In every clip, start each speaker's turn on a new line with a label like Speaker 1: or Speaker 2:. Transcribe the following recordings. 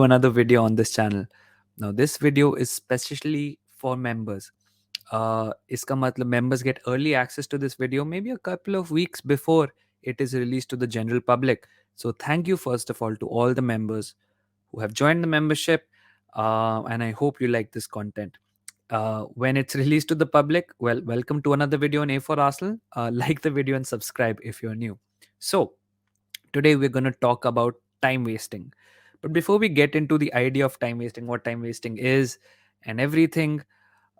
Speaker 1: another video on this channel. Now, this video is specially for members. Iska matlab members get early access to this video maybe a couple of weeks before it is released to the general public. So, thank you first of all to all the members who have joined the membership, and I hope you like this content. When it's released to the public, well, welcome to another video on A for Arsenal. Like the video and subscribe if you're new. So, today we're going to talk about time wasting. But before we get into the idea of time wasting, what time wasting is, and everything,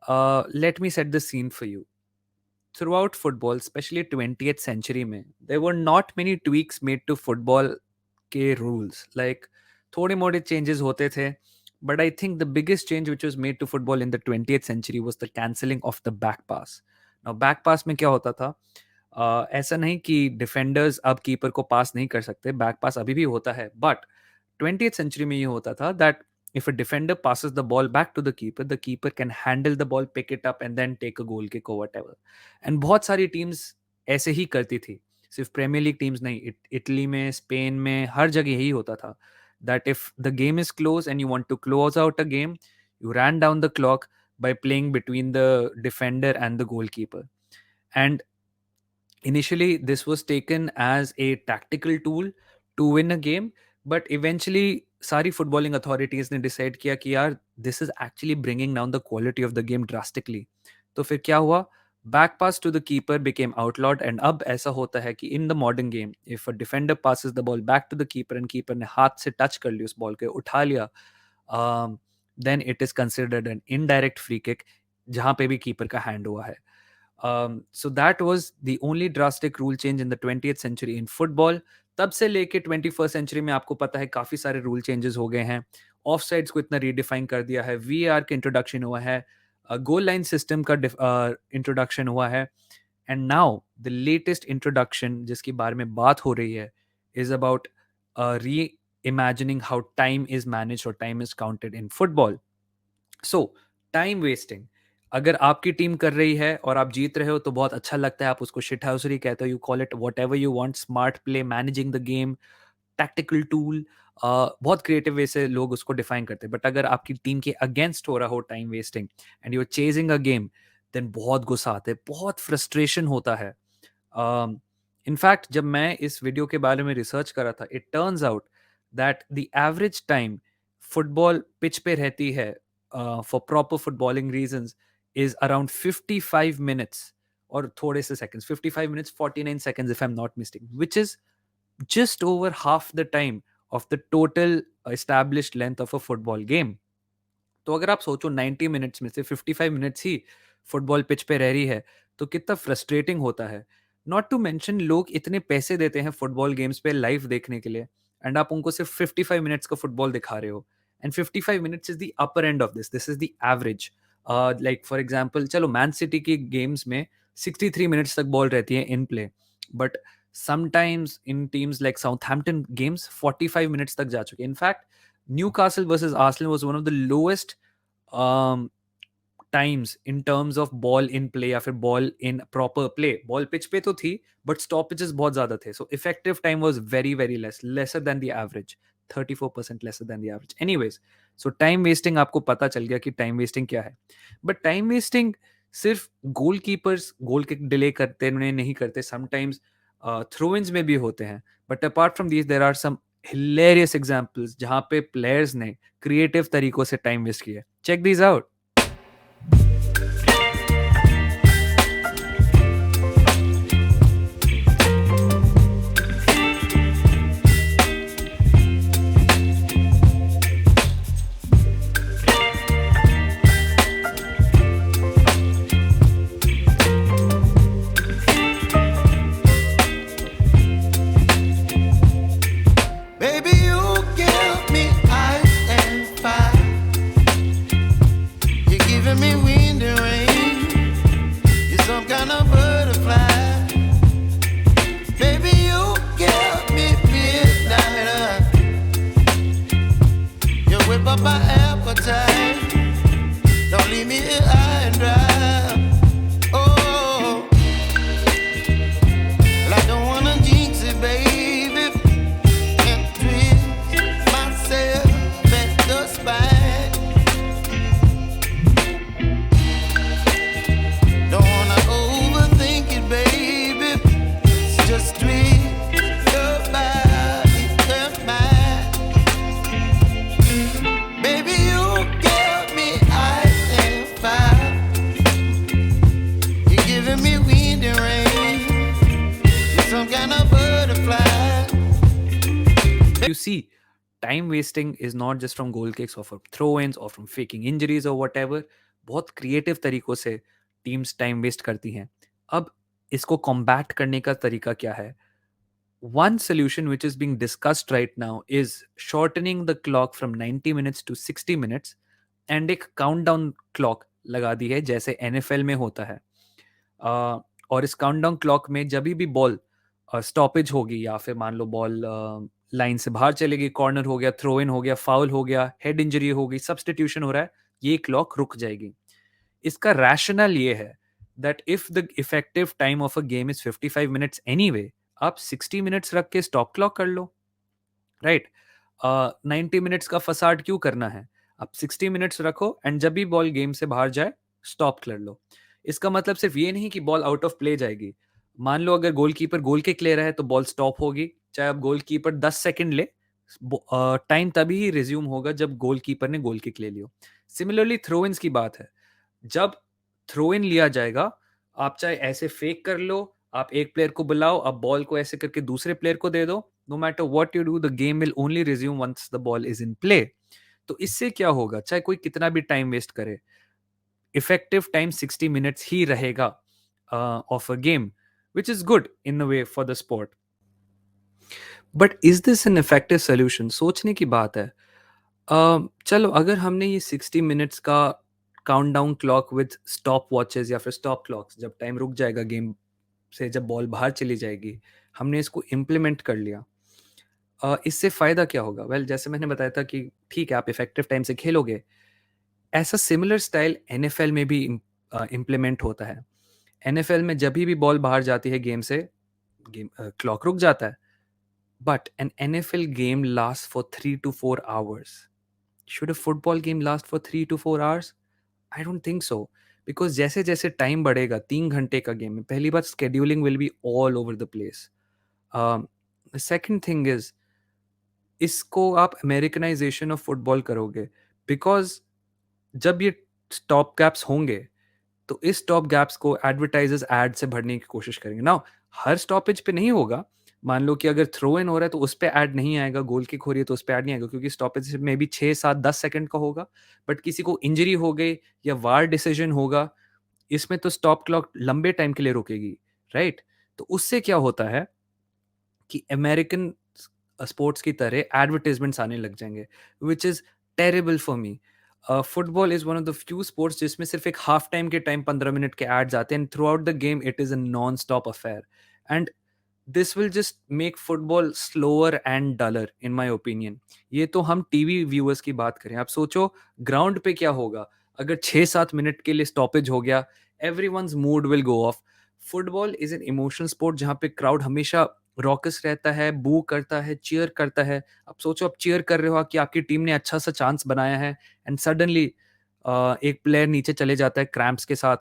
Speaker 1: let me set the scene for you. Throughout football, especially 20th century में, there were not many tweaks made to football के rules. Like थोड़े मोड़े changes होते थे, but I think the biggest change which was made to football in the 20th century was the cancelling of the back pass. Now back pass में क्या होता था? ऐसा नहीं कि डिफेंडर्स अब कीपर को पास नहीं कर सकते, बैक पास अभी भी होता है, बट 20th सेंचुरी में ये होता था that if a defender passes the ball back to the keeper can handle the ball, pick it up and then take a goal kick or whatever. And बहुत सारी टीम्स ऐसे ही करती थी, सिर्फ प्रीमियर लीग टीम्स नहीं, Italy में, Spain में, हर जगह यही होता था that if the game is close and you want to close out a game, you ran down the clock by playing between the defender and the goalkeeper. And initially this was taken as a tactical tool to win a game, but eventually सारी footballing authorities ने decide किया कि यार this is actually bringing down the quality of the game drastically. तो फिर क्या हुआ? Back pass to the keeper became outlawed, and अब ऐसा होता है कि in the modern game if a defender passes the ball back to the keeper and keeper ने हाथ से touch कर ली उस ball को, उठा लिया, then it is considered an indirect free kick जहाँ पे भी keeper का hand हुआ है. So that was the only drastic rule change in the 20th century in football. तब से लेके 21st century में आपको पता है काफ़ी सारे rule changes हो गए हैं. Offsides को इतना redefine कर दिया है, VAR का introduction हुआ है, goal line system का introduction हुआ है, and now the latest introduction जिसके बारे में बात हो रही है is about reimagining how time is managed or time is counted in football. So, time wasting. अगर आपकी टीम कर रही है और आप जीत रहे हो तो बहुत अच्छा लगता है, आप उसको शिट हाउसरी कहते हो, you call it what ever you want, smart play, managing the game, tactical tool, बहुत क्रिएटिव वे से लोग उसको डिफाइन करते हैं. बट अगर आपकी टीम के अगेंस्ट हो रहा हो time wasting and you are chasing a game, then बहुत गुस्सा आता है, बहुत फ्रस्ट्रेशन होता है. इनफैक्ट जब मैं इस वीडियो के बारे में रिसर्च करा था, it turns out that the average time football pitch पे रहती है for proper footballing reasons is around 55 minutes or thode se seconds, 55 minutes 49 seconds if I'm not mistaken, which is just over half the time of the total established length of a football game. तो अगर आप सोचो 90 minutes में से 55 minutes ही football pitch पे रह रही है तो कितना फ्रस्ट्रेटिंग होता है. नॉट टू मेंशन लोग इतने पैसे देते हैं फुटबॉल गेम्स पे लाइव देखने के लिए, एंड आप उनको सिर्फ 55 मिनट्स का फुटबॉल दिखा रहे हो, and 55 minutes is the upper end of this is the average. Like for example, चलो मैन सिटी की गेम्स में 63 मिनट्स तक बॉल रहती है इन play, but sometimes in teams like Southampton games 45 minutes तक जा चुके. In fact Newcastle versus Arsenal was one of the lowest times in terms of ball in play या फिर ball in proper play. Ball pitch पे तो थी, but stoppages बहुत ज़्यादा थे. So effective time was very very lesser than the average, 34% lesser than the average. Anyways, so time wasting आपको पता चल गया कि time wasting क्या है. But time wasting सिर्फ goalkeepers goal kick delay करते नहीं करते. Sometimes throw-ins में भी होते हैं. But apart from these, there are some hilarious examples जहाँ पे players ने creative तरीकों से time waste किया. Check these out. you see, time wasting is not just from goal kicks or from throw-ins or from faking injuries or whatever. बहुत creative तरीकों से teams time waste करती हैं. अब इसको कॉम्बैट करने का तरीका क्या है? One solution which is being discussed right now is shortening the clock from 90 minutes to 60 minutes and एक काउंटडाउन क्लॉक लगा दी है जैसे एनएफएल में होता है. और इस काउंटडाउन क्लॉक में जब भी बॉल स्टॉपेज होगी या फिर मान लो बॉल लाइन से बाहर चलेगी, कॉर्नर हो गया, थ्रो इन हो गया, फाउल हो गया, हेड इंजरी हो गई, सब्सटीट्यूशन हो रहा है, ये क्लॉक रुक जाएगी. इसका रैशनल ये है that if the effective time of a game is 55 minutes anyway, आप 60 मिनट्स रख के स्टॉप क्लॉक कर लो, राइट? 90 मिनट्स का फसाड क्यों करना है? आप 60 मिनट्स रखो एंड जब भी बॉल गेम से बाहर जाए स्टॉप कर लो. इसका मतलब सिर्फ ये नहीं कि बॉल आउट ऑफ प्ले जाएगी. मान लो अगर गोलकीपर गोल किक ले रहा है तो बॉल स्टॉप होगी, चाहे अब गोलकीपर 10 सेकंड ले, टाइम तभी ही रिज्यूम होगा जब गोलकीपर ने गोल किक ले लियो. सिमिलरली थ्रो इन्स की बात है. जब थ्रो इन लिया जाएगा, आप चाहे ऐसे फेक कर लो, आप एक प्लेयर को बुलाओ, आप बॉल को ऐसे करके दूसरे प्लेयर को दे दो, no matter what you do the game will only resume once the ball is in play. तो इससे क्या होगा, चाहे कोई कितना भी टाइम वेस्ट करे, इफेक्टिव टाइम 60 मिनट्स ही रहेगा of a game, which is good in a way for the sport. But is this an effective solution? सोचने की बात है. चलो अगर हमने ये 60 मिनट्स का countdown clock with stop watches या फिर स्टॉप क्लॉक्स, जब टाइम रुक जाएगा गेम से, जब बॉल बाहर चली जाएगी, हमने इसको इम्प्लीमेंट कर लिया. इससे फ़ायदा क्या होगा? वेल, जैसे मैंने बताया था कि ठीक है, आप इफेक्टिव टाइम से खेलोगे. ऐसा सिमिलर स्टाइल एनएफएल में भी इम्प्लीमेंट होता है. एनएफएल में जब भी बॉल बाहर जाती है गेम से, गेम क्लॉक रुक जाता है. But an NFL game last for 3 to 4 hours. Should a football game last for 3 to 4 hours? I don't think so. Because जैसे जैसे टाइम बढ़ेगा, 3 घंटे का गेम है, पहली बात scheduling will be all over the place. The second thing is, इसको आप अमेरिकनाइजेशन ऑफ फुटबॉल करोगे, बिकॉज जब ये स्टॉप गैप्स होंगे तो इस स्टॉप गैप्स को एडवर्टाइजर्स एड से भरने की कोशिश करेंगे ना. हर स्टॉपेज पे नहीं होगा. मान लो कि अगर थ्रो इन हो रहा है तो उस पर ऐड नहीं आएगा, गोल किक हो रही है तो उस पर ऐड नहीं आएगा, क्योंकि स्टॉपेज में भी 6 7 10 सेकंड का होगा. बट किसी को इंजरी हो गई या वार डिसीजन होगा, इसमें तो स्टॉप क्लॉक लंबे टाइम के लिए रुकेगी, राइट? तो उससे क्या होता है कि अमेरिकन स्पोर्ट्स की तरह एडवर्टाइजमेंट्स आने लग जाएंगे, which is terrible for me. Football is one of the few sports जिसमें सिर्फ एक हाफ टाइम के टाइम 15 मिनट के एड्स आते हैं, and through out the game it is a non stop affair. And this will just make football slower and dollar in my opinion. ये तो हम टीवी व्यूअर्स की बात करें. आप सोचो ग्राउंड पे क्या होगा अगर 6 7 मिनट के लिए स्टॉपेज हो गया. Every once mood will go off. Football is an emotional sport जहाँ पे क्राउड हमेशा रॉकस रहता है, बू करता है, चीयर करता है. अब सोचो आप चीयर कर रहे हो कि आपकी टीम ने अच्छा सा चांस बनाया है, एंड सडनली एक प्लेयर नीचे चले जाता है क्रैम्प्स के साथ,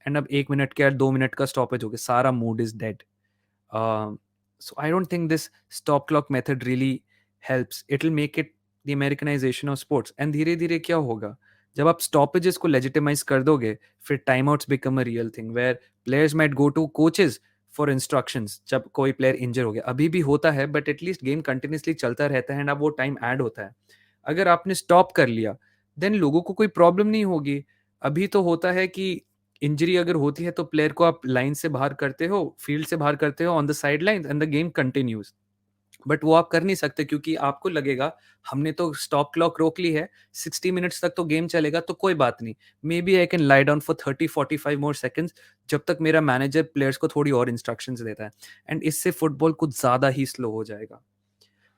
Speaker 1: एंड अब 1 मिनट के या 2 मिनट का स्टॉपेज हो गया, सारा mood is dead. So I don't think this stop clock method really helps. It will make it the Americanization of sports. And धीरे धीरे क्या होगा, जब आप stoppages को legitimize कर दोगे, फिर timeouts become a real thing where players might go to coaches for instructions. जब कोई player injure हो गया, अभी भी होता है, but at least game continuously चलता रहता है and अब वो time add होता है. अगर आपने stop कर लिया, then लोगों को कोई problem नहीं होगी. अभी तो होता है कि इंजरी अगर होती है तो प्लेयर को आप लाइन से बाहर करते हो, फील्ड से बाहर करते हो on the side line, and the game continues. But वो आप कर नहीं सकते, क्योंकि आपको लगेगा हमने तो स्टॉप क्लॉक रोक ली है, 60 मिनट्स तक तो गेम चलेगा, तो कोई बात नहीं, maybe I can lie down for 30 45 more seconds, जब तक मेरा मैनेजर प्लेयर्स को थोड़ी और इंस्ट्रक्शंस देता है. एंड इससे फुटबॉल कुछ ज्यादा ही स्लो हो जाएगा.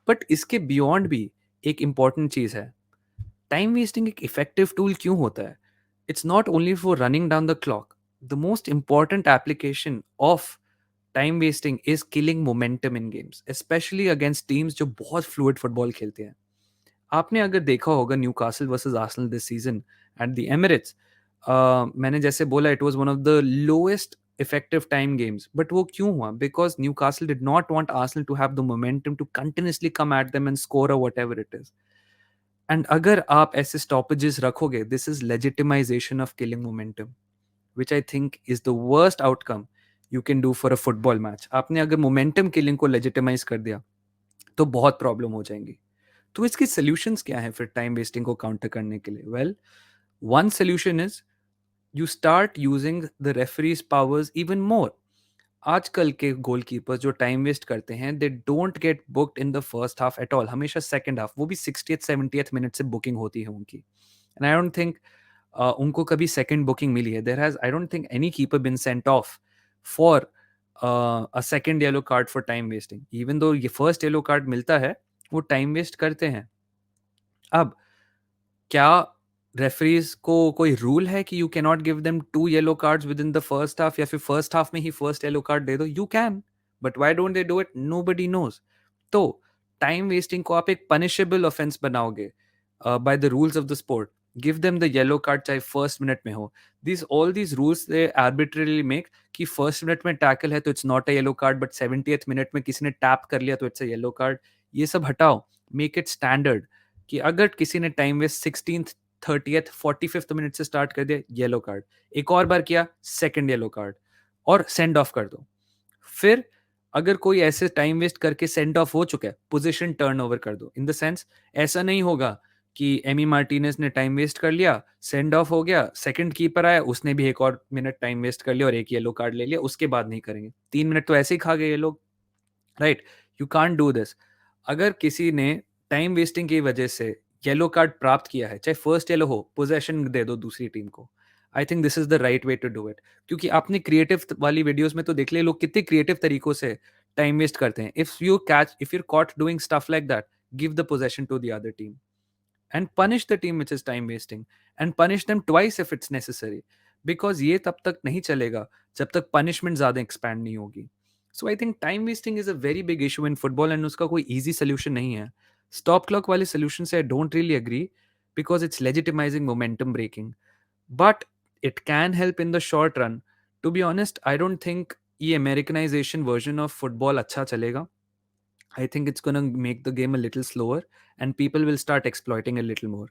Speaker 1: बट इसके बियॉन्ड भी एक इंपॉर्टेंट चीज है. टाइम वेस्टिंग एक इफेक्टिव टूल क्यों होता है? It's not only for running down the clock. The most important application of time wasting is killing momentum in games, especially against teams जो बहुत fluid football खेलते हैं. आपने अगर देखा होगा Newcastle versus Arsenal this season at the Emirates, मैंने जैसे बोला it was one of the lowest effective time games. But वो क्यों हुआ? Because Newcastle did not want Arsenal to have the momentum to continuously come at them and score or whatever it is. And अगर आप ऐसे stoppages रखोगे, this is legitimisation of killing momentum, which I think is the worst outcome you can do for a football match. आपने अगर momentum killing को legitimise कर दिया, तो बहुत प्रॉब्लम हो जाएंगी। तो इसके सॉल्यूशंस क्या हैं फिर टाइम वेस्टिंग को काउंटर करने के लिए? Well, one solution is you start using the referees powers even more. आजकल के गोलकीपर्स जो टाइम वेस्ट करते हैं, they don't get booked in the first half at all, हमेशा सेकंड हाफ, वो भी 60th 70th मिनट से बुकिंग होती है उनकी। एंड आई डोंट थिंक उनको कभी सेकंड बुकिंग मिली है। There has, I don't think any keeper been sent off for a second yellow card for time wasting. Even though ये फर्स्ट येलो कार्ड मिलता है, वो टाइम वेस्ट करते हैं। अब क्या रेफरीज को कोई रूल है कि you can not give them 2 yellow cards within the first half, या फिर फर्स्ट हाफ में ही फर्स्ट येलो कार्ड दे दो? You can, but why don't they do it? Nobody knows. तो टाइम वेस्टिंग को आप एक पनिशेबल ऑफेंस बनाओगे by the rules of the sport. Give them the yellow card चाहे फर्स्ट मिनट में हो। This all these rules they arbitrarily make कि first minute में टैकल है तो it's not a yellow card, but 70th minute में किसी ने टैप कर लिया तो इट्स अ येलो कार्ड। ये सब हटाओ, मेक इट स्टैंडर्ड कि अगर किसी ने time waste 16th 30th 45th minute से स्टार्ट कर दिया, येलो कार्ड। एक और बार किया, सेकंड येलो कार्ड, और सेंड ऑफ कर दो। फिर अगर कोई ऐसे टाइम वेस्ट करके सेंड ऑफ हो चुका है, पोजीशन टर्न ओवर कर दो। इन द सेंस, ऐसा नहीं होगा कि एमी मार्टिनेज ने टाइम वेस्ट कर लिया, सेंड ऑफ हो गया, सेकंड कीपर आया, उसने भी एक और मिनट टाइम वेस्ट कर लिया और एक येलो कार्ड ले लिया, उसके बाद नहीं करेंगे। 3 मिनट तो ऐसे ही खा गए ये लोग, right? You can't do this. अगर किसी ने टाइम वेस्टिंग की वजह से येलो कार्ड प्राप्त किया है, चाहे फर्स्ट येलो हो, पोजेशन दे दो दूसरी टीम को। I think this is the right way to do it. क्योंकि आपने क्रिएटिव वाली वीडियोस में तो देख लिया, लोग कितने क्रिएटिव तरीकों से टाइम वेस्ट करते हैं। If you're caught doing stuff like that, give the possession to the other team and punish the team which is time wasting, and punish them twice if it's necessary, because ये तब तक नहीं चलेगा जब तक punishment ज़्यादा expand नहीं होगी। So I think time wasting is a very big issue in football, and उसका कोई easy solution नहीं है। Stop clock वाले solution से I don't really agree, because it's legitimizing momentum breaking, but it can help in the short run. To be honest, I don't think ये Americanization version of football अच्छा चलेगा। I think it's going to make the game a little slower, and people will start exploiting a little more.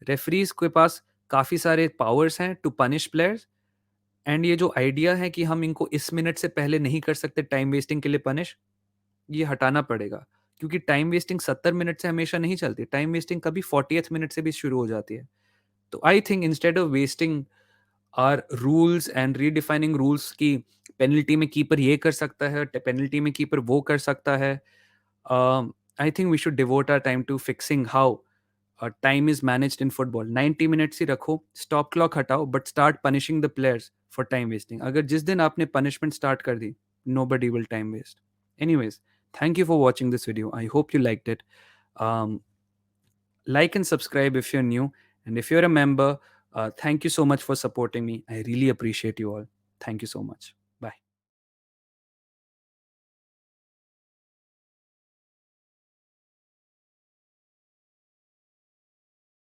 Speaker 1: Referees के पास काफ़ी सारे powers हैं to punish players, and ये जो idea है कि हम इनको इस मिनट से पहले नहीं कर सकते time wasting के लिए punish, ये हटाना पड़ेगा। क्योंकि टाइम वेस्टिंग 70 मिनट से हमेशा नहीं चलती, टाइम वेस्टिंग कभी 40th मिनट से भी शुरू हो जाती है। तो I think instead of wasting our rules and redefining rules की पेनल्टी में कीपर ये कर सकता है, पेनल्टी में कीपर वो कर सकता है, I think we should devote our time to fixing how time is managed in football. 90 minutes ही रखो, स्टॉप क्लॉक हटाओ, but start punishing the players for time wasting. अगर जिस दिन आपने पनिशमेंट स्टार्ट कर दी, nobody will time waste. Anyways, thank you for watching this video. I hope you liked it. Um, like and subscribe if you're new. And if you're a member, thank you so much for supporting me. I really appreciate you all. Thank you so much.